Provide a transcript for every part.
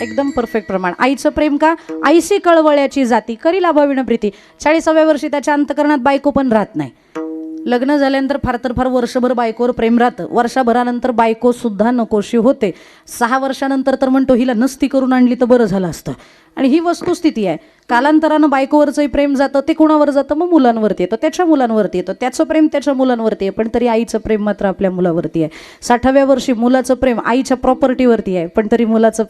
एकदम परफेक्ट प्रमाण. आईचं प्रेम का? आईशी कळवळ्याची जाती करी लाभाविण प्रीती. 40व्या वर्षी त्याच्या अंतकरणात बायको पण राहत नाही. लग्न झाल्यानंतर फार तर फार वर्षभर बायकोवर प्रेम राहतं. वर्षभरानंतर बायको सुद्धा नकोशी होते. 6 वर्षानंतर तर म्हणतो हिला नसती करून आणली तर बरं झालं असतं. आणि ही वस्तुस्थिती आहे. कालांतरानं बायकोवरचंही प्रेम जातं, ते कुणावर जातं? मग मुलांवरती येतं, त्याच्या मुलांवरती येतं. त्याचं प्रेम त्याच्या मुलांवरती आहे, पण तरी आईचं प्रेम मात्र आपल्या मुलावरती आहे. 60व्या वर्षी मुलाचं प्रेम आईच्या प्रॉपर्टीवरती आहे, पण तरी मुलाचं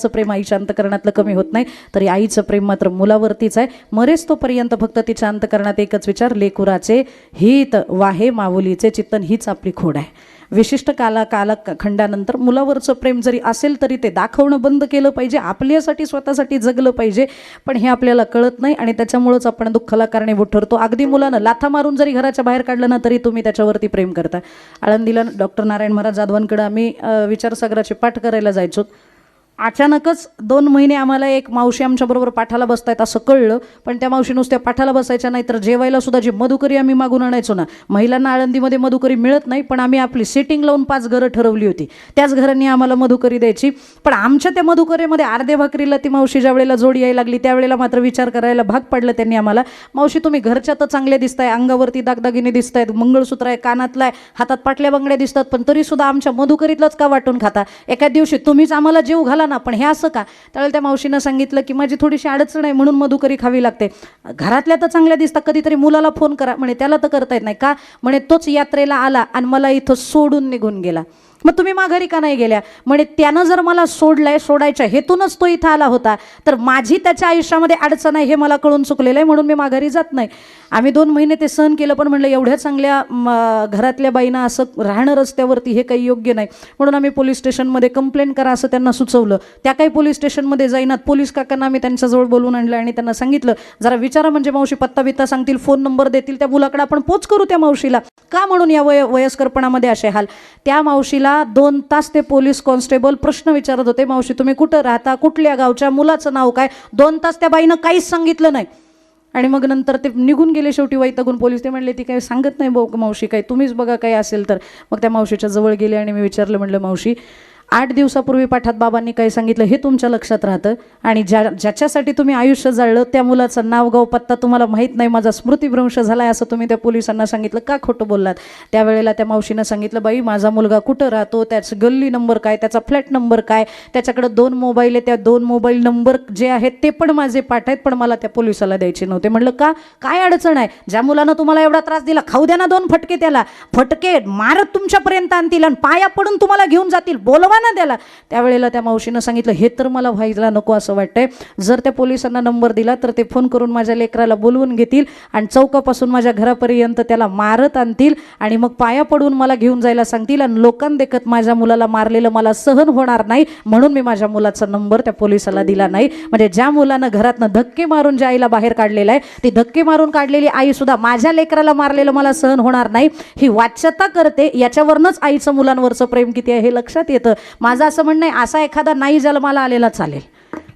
प्रेम आईच्या अंतकरणातलं कमी होत नाही. तरी आईचं प्रेम मात्र मुलावरतीच आहे. मरेच तोपर्यंत फक्त तिच्या अंतकरणात एकच विचार, लेकुराचे हित वाहे माऊलीचे चित्तन, हीच आपली खोड आहे. विशिष्ट कालखंडानंतर मुलावरचं प्रेम जरी असेल तरी ते दाखवणं बंद केलं पाहिजे. आपल्यासाठी स्वतःसाठी जगलं पाहिजे, पण हे आपल्याला कळत नाही आणि त्याच्यामुळंच आपण दुःखाला कारणीभूत ठरतो. अगदी मुलानं लाथा मारून जरी घराच्या बाहेर काढलं ना तरी तुम्ही त्याच्यावरती प्रेम करता. आळंदीला डॉक्टर नारायण महाराज जाधवांकडे आम्ही विचारसागराचे पाठ करायला जायचो. अचानकच 2 महिने आम्हाला एक मावशी आमच्याबरोबर पाठाला बसतायत असं कळलं, पण त्या मावशी नुसत्या पाठाला बसायच्या नाही तर जेवायला सुद्धा जी मधुकरी आम्ही मागून आणायचो ना, महिलांना आळंदीमध्ये मधुकरी मिळत नाही, पण आम्ही आपली सेटिंग लावून 5 घरं ठरवली होती, त्याच घरांनी आम्हाला मधुकरी द्यायची. पण आमच्या त्या मधुकरीमध्ये अर्ध्या भाकरीला ती मावशी ज्या वेळेला जोडी यायला लागली त्यावेळेला मात्र विचार करायला भाग पडलं त्यांनी आम्हाला. मावशी तुम्ही घरच्या तर चांगले दिसताय, अंगावरती दागदागिने दिसत आहेत, मंगळसूत्र आहे, कानातला आहे, हातात पाटल्या बांगड्या दिसतात, पण तरी सुद्धा आमच्या मधुकरीतलंच का वाटून खाता? एका दिवशी तुम्हीच आम्हाला जीव घाला ना, पण हे असं का? त्यावेळेला त्या मावशीनं सांगितलं की माझी थोडीशी अडचण आहे म्हणून मधुकरी खावी लागते. घरातल्या तर चांगल्या दिसतात, कधीतरी मुलाला फोन करा म्हणे, त्याला तर करता येत नाही का? म्हणे तोच यात्रेला आला आणि मला इथं सोडून निघून गेला. मग तुम्ही माघारी का नाही गेल्या? म्हणे त्यानं जर मला सोडायच्या हेतूनच तो इथं आला होता, तर माझी त्याच्या आयुष्यामध्ये अडचण आहे हे मला कळून चुकलेलं आहे, म्हणून मी माघारी जात नाही. आम्ही 2 महिने ते सहन केलं, पण म्हणलं एवढ्या चांगल्या घरातल्या बाईंना असं राहणं रस्त्यावरती हे काही योग्य नाही, म्हणून आम्ही पोलीस स्टेशनमध्ये कंप्लेंट करा असं त्यांना सुचवलं. त्या काही पोलीस स्टेशनमध्ये जाईनात. पोलीस काकांना आम्ही त्यांच्याजवळ बोलून आणलं आणि त्यांना सांगितलं जरा विचारा, म्हणजे मावशी पत्ता बित्ता सांगतील, फोन नंबर देतील, त्या मुलाकडे आपण पोच करू त्या मावशीला. का म्हणून या वयस्करपणामध्ये असे हाल? त्या मावशीला 2 तास ते पोलीस कॉन्स्टेबल प्रश्न विचारत होते, मावशी तुम्ही कुठं राहता, कुठल्या गावच्या, मुलाचं नाव काय? 2 तास त्या बाईनं काहीच सांगितलं नाही. आणि मग नंतर ते निघून गेले शेवटी वैतागून पोलीस. ते म्हणले ती काही सांगत नाही मावशी, काही तुम्हीच बघा काही असेल तर. मग त्या मावशीच्या जवळ गेले आणि मी विचारलं, म्हणलं मावशी 8 दिवसापूर्वी पाठात बाबांनी काय सांगितलं हे तुमच्या लक्षात राहतं, आणि ज्याच्यासाठी तुम्ही आयुष्य जाळलं त्या मुलाचं नाव गाव पत्ता तुम्हाला माहीत नाही, माझा स्मृतिभ्रंश झालाय असं तुम्ही त्या पोलिसांना सांगितलं, का खोटं बोललात? त्यावेळेला त्या मावशीनं सांगितलं, बाई माझा मुलगा कुठं राहतो, त्याचं गल्ली नंबर काय, त्याचा फ्लॅट नंबर काय, त्याच्याकडे 2 मोबाईल आहे, त्या 2 मोबाईल नंबर जे आहेत ते पण माझे पाठ आहेत, पण मला त्या पोलिसाला द्यायचे नव्हते. म्हणलं का? काय अडचण आहे? ज्या मुलानं तुम्हाला एवढा त्रास दिला खाऊ द्या ना 2 फटके, त्याला फटके मारत तुमच्यापर्यंत आणतील आणि पाया पडून तुम्हाला घेऊन जातील, बोलवा ना त्याला. त्यावेळेला त्या मावशीनं सांगितलं हे तर मला व्हायला नको असं वाटतंय, जर त्या पोलिसांना नंबर दिला तर ते फोन करून माझ्या लेकराला बोलवून घेतील आणि चौकापासून माझ्या घरापर्यंत त्याला मारत आणतील आणि मग पाया पडून मला घेऊन जायला सांगतील, आणि लोकांदेखत माझ्या मुलाला मारलेलं मला सहन होणार नाही, म्हणून मी माझ्या मुलाचा नंबर त्या पोलिसाला दिला नाही. म्हणजे ज्या मुलानं घरातनं धक्के मारून ज्या आईला बाहेर काढलेलं आहे, ती धक्के मारून काढलेली आई सुद्धा माझ्या लेकराला मारलेलं मला सहन होणार नाही ही वाच्यता करते. याच्यावरनंच आईचं मुलांवरचं प्रेम किती आहे हे लक्षात येतं. माझं असं म्हणणं आहे, असा एखादा नाही जन्माला आलेला चालेल,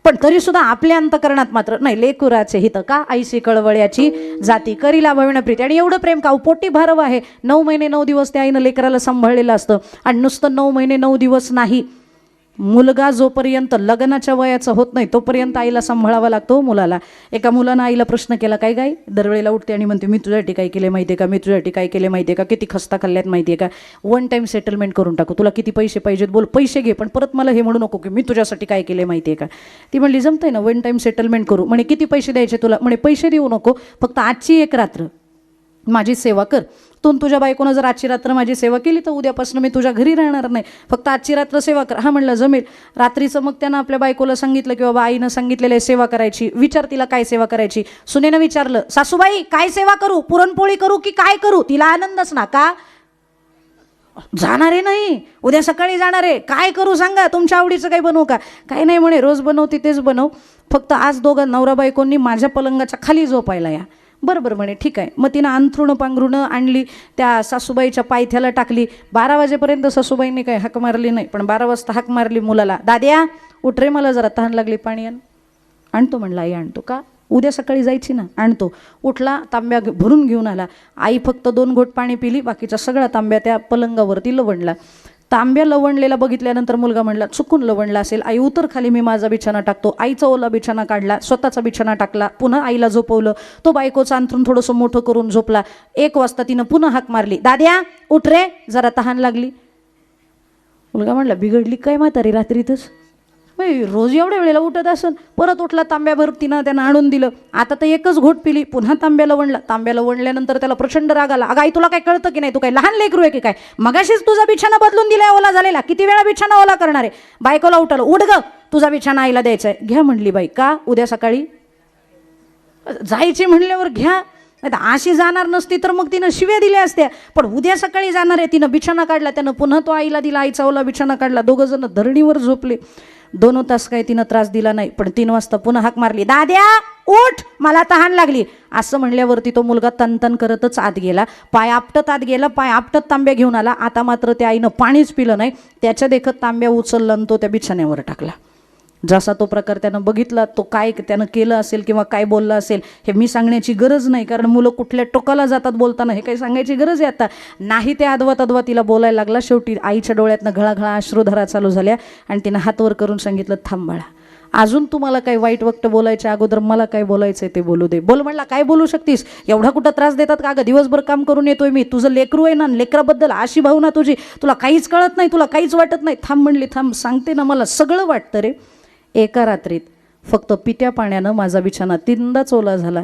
पण तरी सुद्धा आपल्या अंतकरणात मात्र नाही, लेकुराचे हित का आईशी कळवळ्याची जाती करी लाभाविण प्रीती. आणि एवढं प्रेम का? पोटी भारव आहे. 9 महिने 9 दिवस त्या आईनं लेकराला सांभाळलेलं असतं, आणि नुसतं 9 महिने 9 दिवस नाही, मुलगा जोपर्यंत लग्नाच्या वयाचा होत नाही तोपर्यंत आईला सांभाळावा लागतो मुलाला. एका मुलानं आईला प्रश्न केला, काय गाई दरवेळेला उठते आणि म्हणते मी तुझ्यासाठी काय केले माहिती आहे का, मी तुझ्यासाठी काय केले माहिती आहे का, किती खस्ता खाल्ल्यात माहिती आहे का, 1 टाइम सेटलमेंट करून टाकू, तुला किती पैसे पाहिजेत बोल, पैसे घे, पण परत मला हे म्हणू नको की मी तुझ्यासाठी काय केले माहिती आहे का. ती म्हणली जमतंय ना 1 टाइम सेटलमेंट करू. म्हणे किती पैसे द्यायचे तुला? म्हणे पैसे देऊ नको, फक्त आजची 1 रात्र माझी सेवा कर. तू तुझ्या बायकोनं जर आजची रात्र माझी सेवा केली तर उद्यापासून मी तुझ्या घरी राहणार नाही, फक्त आजची रात्र सेवा कर. हा म्हणलं जमेल. रात्रीचं मग त्यानं आपल्या बायकोला सांगितलं की बाबा आईनं सांगितलेलं आहे सेवा करायची, विचार तिला काय सेवा करायची. सुनेनं विचारलं, सासूबाई काय सेवा करू, पुरणपोळी करू की काय करू? तिला आनंदच ना. का जाणारे नाही, उद्या सकाळी जाणारे, काय करू सांगा, तुमच्या आवडीचं काही बनवू का? काही नाही म्हणे, रोज बनवते तेच बनव, फक्त आज दोघं नवरा बायकोंनी माझ्या पलंगाच्या खाली झोपायला या. बरोबर म्हणे, ठीक आहे. मग तिनं अंथरुणं पांघरुणं आणली, त्या सासूबाईच्या पायथ्याला टाकली. 12 वाजेपर्यंत सासूबाईंनी काही हाक मारली नाही, पण 12 वाजता हाक मारली मुलाला, दाद्या उठ रे, मला जरा तहान लागली, पाणी आण. आणतो म्हणला. आई आणतो का? उद्या सकाळी जायची ना, आणतो. उठला, तांब्या भरून घेऊन आला. आई फक्त 2 घोट पाणी पिली, बाकीचा सगळा तांब्या त्या पलंगावरती लवणला. तांब्या लवणलेला बघितल्यानंतर मुलगा म्हणला चुकून लवणला असेल, आई उतर खाली, मी माझा बिछाना टाकतो. आईचा ओला बिछाना काढला, स्वतःचा बिछाना टाकला, पुन्हा आईला झोपवलं. तो बायकोचं अंथरूण थोडंसं मोठं करून झोपला. 1 वाजता तिनं पुन्हा हाक मारली, दाद्या उठ रे, जरा तहान लागली. मुलगा म्हणला बिघडली काय म्हातारी रात्रीतच, रोज एवढ्या वेळेला उठत असन. परत उठला, तांब्याभर तिनं त्यानं आणून दिलं. आता तर 1च घोट पिली, पुन्हा तांब्याला वणला. तांब्याला वणल्यानंतर त्याला प्रचंड राग आला. अगं आई तुला काय कळतं की नाही, तू काय लहान लेकरू आहे की काय, मगाशीच तुझा बिछाना बदलून दिलाय ओला झालेला, किती वेळा बिछाना ओला करणार आहे. बायकोला उठवलं, उठ ग, तुझा बिछाना आईला द्यायचा आहे. घ्या म्हणली बाई. का? उद्या सकाळी जायची म्हणल्यावर घ्या, नाही तर अशी जाणार नसती तर मग तिनं शिव्या दिल्या असत्या. पण उद्या सकाळी जाणार आहे, तिनं बिछाना काढला, त्यानं पुन्हा तो आईला दिला, आईचा ओला बिछाना काढला. 2 जण धरणीवर झोपले. 2 तास काही तिनं त्रास दिला नाही. पण 3 वाजता पुन्हा हाक मारली, दाद्या उठ, मला तहान लागली. असं म्हणल्यावरती तो मुलगा तनतन करतच आत गेला. पाय आपटत आत गेला, पाय आपटत तांब्या घेऊन आला. आता मात्र त्या आईनं पाणीच पिलं नाही. त्याच्या देखत तांब्या उचलला आणि तो त्या बिछाण्यावर टाकला. जसा तो प्रकार त्यानं बघितला, तो काय त्यानं केलं असेल किंवा काय बोललं असेल हे मी सांगण्याची गरज नाही, कारण मुलं कुठल्या टोकाला जातात बोलताना, हे काही सांगायची गरज आहे आता नाही. ते अदवा तिला बोलायला लागला. शेवटी आईच्या डोळ्यातनं घळाघळा अश्रुधारा चालू झाल्या आणि तिनं हात वर करून सांगितलं, थांब बाळा, अजून तुम्हाला काही वाईट वक्त बोलायच्या अगोदर मला काय बोलायचंय ते बोलू दे. बोल म्हणला, काय बोलू शकतीस, एवढा कुठं त्रास देतात का ग, दिवसभर काम करून येतोय मी, तुझं लेकरू आहे ना, लेकराबद्दल अशी भावना तुझी, तुला काहीच कळत नाही, तुला काहीच वाटत नाही. थांब म्हणली, थांब सांगते ना, मला सगळं वाटतं रे. एका रात्रीत फक्त पित्या पाण्यानं माझा बिछाना 3दाच ओला झाला.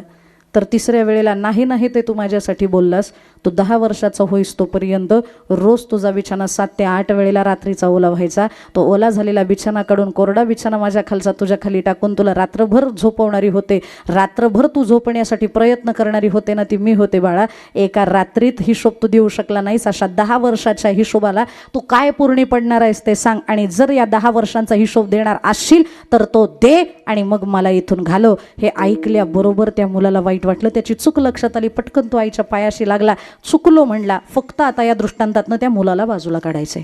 तर 3ऱ्या वेळेला नाही ते तू माझ्यासाठी बोललास. तू 10 वर्षाचा होईस तोपर्यंत रोज तुझा बिछाना 7 ते 8 वेळेला रात्रीचा ओला व्हायचा. तो ओला झालेला बिछाना काढून कोरडा बिछाना माझ्या खालचा तुझ्या खाली टाकून तुला रात्रभर झोपवणारी होते. रात्रभर तू झोपण्यासाठी प्रयत्न करणारी होते ना, ती मी होते बाळा. एका रात्रीत हिशोब तू देऊ शकला नाहीस. अशा 10 वर्षाच्या हिशोबाला तू काय पूर्णी पडणार आहेस ते सांग, आणि जर या 10 वर्षांचा हिशोब देणार असशील तर तो दे आणि मग मला इथून घालव. हे ऐकल्याबरोबर त्या मुलाला वाईट वाटलं. त्याची चूक लक्षात आली. पटकन तो आईच्या पायाशी लागला. चुकलो म्हणला. फक्त आता या दृष्टांतातनं त्या मुलाला बाजूला काढायचंय.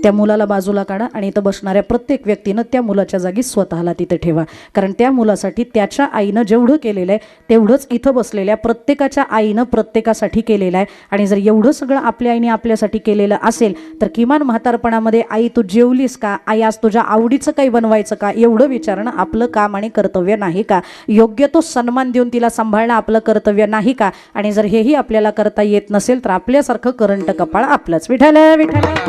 त्या मुलाला बाजूला काढा आणि इथं बसणाऱ्या प्रत्येक व्यक्तीनं त्या मुलाच्या जागी स्वतःला तिथे ठेवा. कारण त्या मुलासाठी त्याच्या आईनं जेवढं केलेलं आहे तेवढंच इथं बसलेल्या प्रत्येकाच्या आईनं प्रत्येकासाठी केलेलं आहे. आणि जर एवढं सगळं आपल्या आईने आपल्यासाठी केलेलं असेल तर किमान म्हातारपणामध्ये आई तू जेवलीस का, आई आज तुझ्या आवडीचं काही बनवायचं का, एवढं विचारणं आपलं काम आणि कर्तव्य नाही का? योग्य तो सन्मान देऊन तिला सांभाळणं आपलं कर्तव्य नाही का? आणि जर हेही आपल्याला करता येत नसेल तर आपल्यासारखं करंट कपाळ आपलंच. विठ्ठल विठ्ठल.